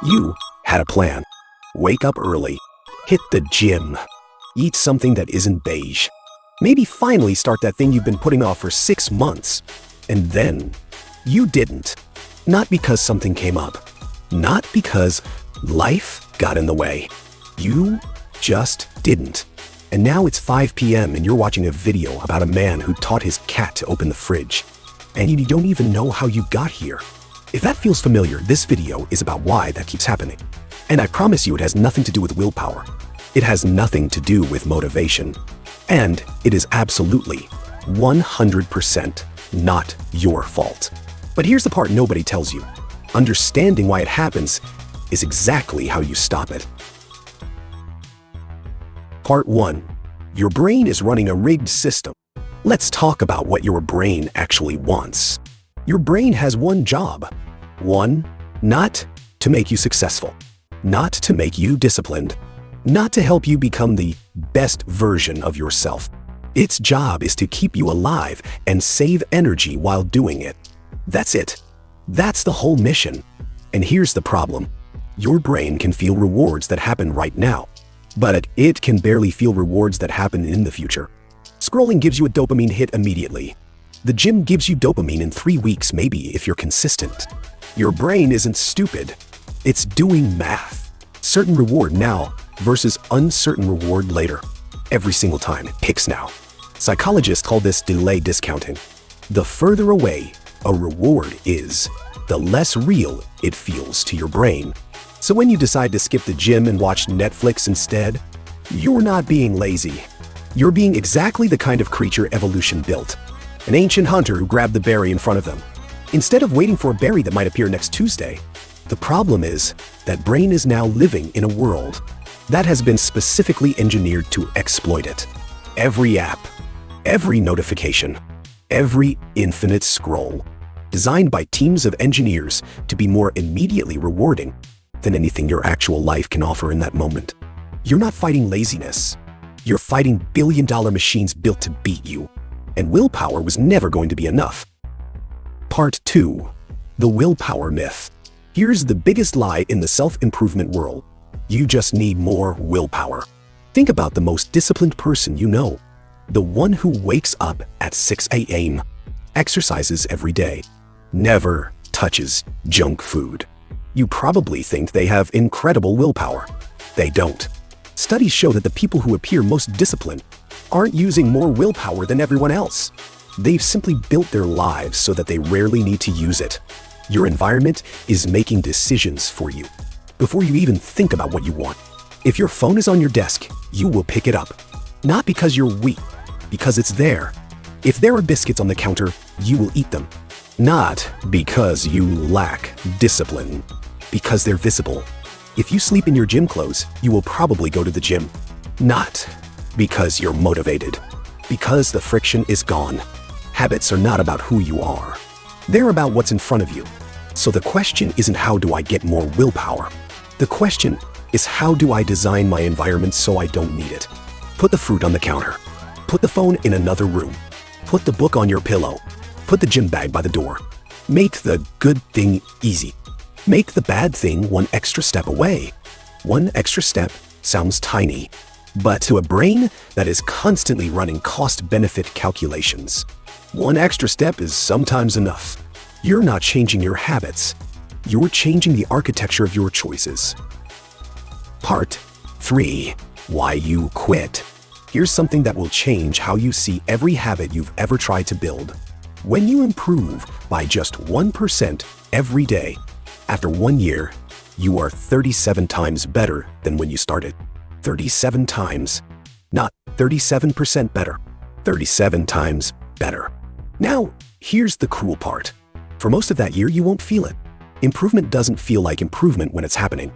You had a plan. Wake up early, hit the gym, eat something that isn't beige. Maybe finally start that thing you've been putting off for 6 months. And then you didn't. Not because something came up. Not because life got in the way. You just didn't. And now it's 5 p.m. and you're watching a video about a man who taught his cat to open the fridge. And you don't even know how you got here. If that feels familiar, this video is about why that keeps happening. And I promise you it has nothing to do with willpower. It has nothing to do with motivation. And it is absolutely 100% not your fault. But here's the part nobody tells you. Understanding why it happens is exactly how you stop it. Part 1. Your brain is running a rigged system. Let's talk about what your brain actually wants. Your brain has one job. One, not to make you successful, not to make you disciplined, not to help you become the best version of yourself. Its job is to keep you alive and save energy while doing it. That's it. That's the whole mission. And here's the problem. Your brain can feel rewards that happen right now, but it can barely feel rewards that happen in the future. Scrolling gives you a dopamine hit immediately. The gym gives you dopamine in 3 weeks, maybe if you're consistent. Your brain isn't stupid. It's doing math. Certain reward now versus uncertain reward later. Every single time it picks now. Psychologists call this delay discounting. The further away a reward is, the less real it feels to your brain. So when you decide to skip the gym and watch Netflix instead, you're not being lazy. You're being exactly the kind of creature evolution built. An ancient hunter who grabbed the berry in front of them. Instead of waiting for a berry that might appear next Tuesday, the problem is that brain is now living in a world that has been specifically engineered to exploit it. Every app, every notification, every infinite scroll, designed by teams of engineers to be more immediately rewarding than anything your actual life can offer in that moment. You're not fighting laziness. You're fighting billion-dollar machines built to beat you. And willpower was never going to be enough. Part 2. The willpower myth. Here's the biggest lie in the self-improvement world. You just need more willpower. Think about the most disciplined person you know. The one who wakes up at 6 a.m., exercises every day, never touches junk food. You probably think they have incredible willpower. They don't. Studies show that the people who appear most disciplined aren't using more willpower than everyone else. They've simply built their lives so that they rarely need to use it. Your environment is making decisions for you before you even think about what you want. If your phone is on your desk, you will pick it up. Not because you're weak, because it's there. If there are biscuits on the counter, you will eat them. Not because you lack discipline, because they're visible. If you sleep in your gym clothes, you will probably go to the gym. Not because you're motivated, because the friction is gone. Habits are not about who you are. They're about what's in front of you. So the question isn't how do I get more willpower? The question is how do I design my environment so I don't need it? Put the fruit on the counter. Put the phone in another room. Put the book on your pillow. Put the gym bag by the door. Make the good thing easy. Make the bad thing one extra step away. One extra step sounds tiny, but to a brain that is constantly running cost-benefit calculations, one extra step is sometimes enough. You're not changing your habits. You're changing the architecture of your choices. Part 3. Why you quit. Here's something that will change how you see every habit you've ever tried to build. When you improve by just 1% every day, after 1 year, you are 37 times better than when you started. 37 times. Not 37% better. 37 times better. Now, here's the cruel part. For most of that year, you won't feel it. Improvement doesn't feel like improvement when it's happening.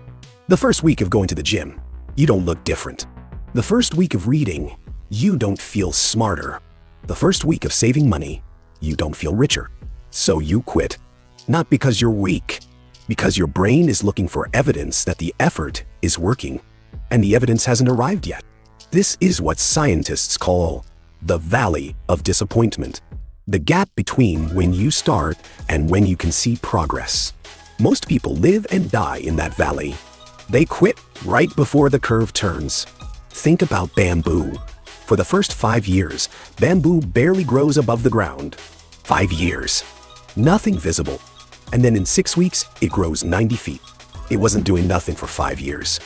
The first week of going to the gym, you don't look different. The first week of reading, you don't feel smarter. The first week of saving money, you don't feel richer. So you quit. Not because you're weak, because your brain is looking for evidence that the effort is working, and the evidence hasn't arrived yet. This is what scientists call the valley of disappointment. The gap between when you start and when you can see progress. Most people live and die in that valley. They quit right before the curve turns. Think about bamboo. For the first 5 years, bamboo barely grows above the ground. 5 years. Nothing visible. And then in 6 weeks, it grows 90 feet. It wasn't doing nothing for 5 years.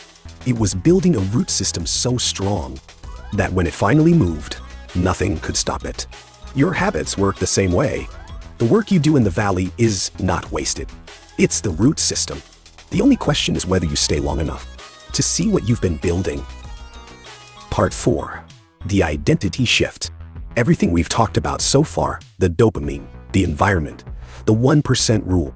It was building a root system so strong that when it finally moved, nothing could stop it. Your habits work the same way. The work you do in the valley is not wasted. It's the root system. The only question is whether you stay long enough to see what you've been building. Part 4. The identity shift. Everything we've talked about so far, the dopamine, the environment, the 1% rule,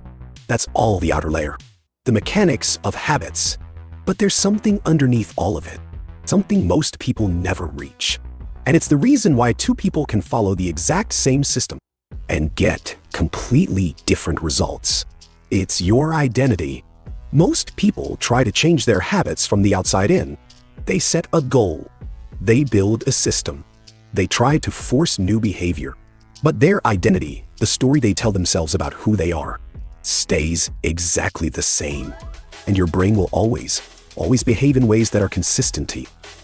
that's all the outer layer. The mechanics of habits. But there's something underneath all of it. Something most people never reach. And it's the reason why two people can follow the exact same system and get completely different results. It's your identity. Most people try to change their habits from the outside in. They set a goal. They build a system. They try to force new behavior. But their identity, the story they tell themselves about who they are, stays exactly the same. And your brain will always behave in ways that are consistent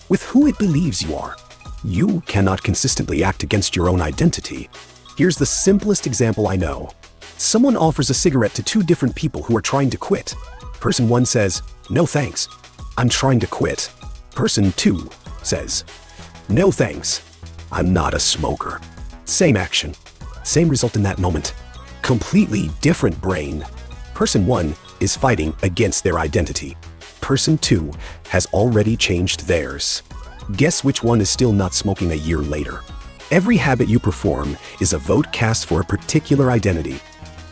with who it believes you are. You cannot consistently act against your own identity. Here's the simplest example I know. Someone offers a cigarette to two different people who are trying to quit. Person 1 says, "No thanks, I'm trying to quit." Person 2 says, "No thanks, I'm not a smoker." Same action, same result in that moment. Completely different brain. Person 1 is fighting against their identity. Person 2 has already changed theirs. Guess which one is still not smoking a year later? Every habit you perform is a vote cast for a particular identity.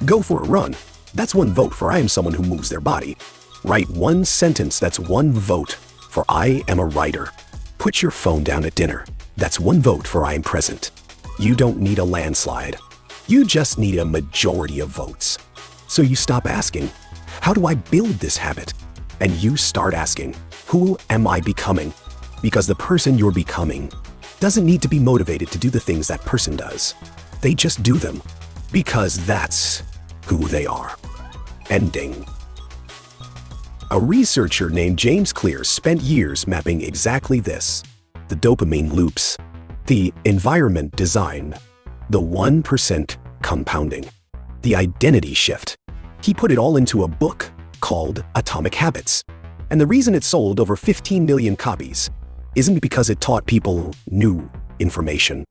Go for a run. That's one vote for I am someone who moves their body. Write one sentence. That's one vote for I am a writer. Put your phone down at dinner. That's one vote for I am present. You don't need a landslide. You just need a majority of votes. So you stop asking, how do I build this habit? And you start asking, who am I becoming? Because the person you're becoming doesn't need to be motivated to do the things that person does. They just do them because that's who they are. Ending. A researcher named James Clear spent years mapping exactly this: the dopamine loops, the environment design, the 1% compounding, the identity shift. He put it all into a book called Atomic Habits. And the reason it sold over 15 million copies isn't because it taught people new information.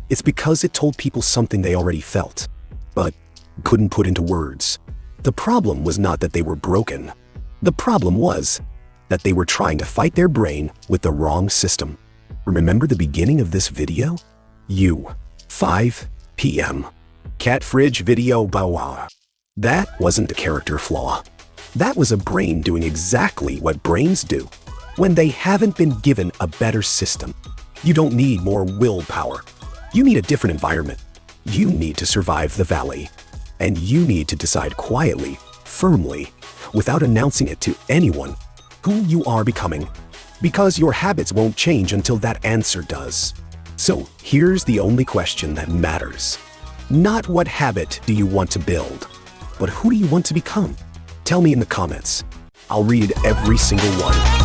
It's because it told people something they already felt, but couldn't put into words. The problem was not that they were broken. The problem was that they were trying to fight their brain with the wrong system. Remember the beginning of this video? 5 p.m. Cat fridge video bow. That wasn't a character flaw. That was a brain doing exactly what brains do when they haven't been given a better system. You don't need more willpower. You need a different environment. You need to survive the valley. And you need to decide quietly, firmly, without announcing it to anyone, who you are becoming. Because your habits won't change until that answer does. So here's the only question that matters. Not what habit do you want to build, but who do you want to become? Tell me in the comments. I'll read every single one.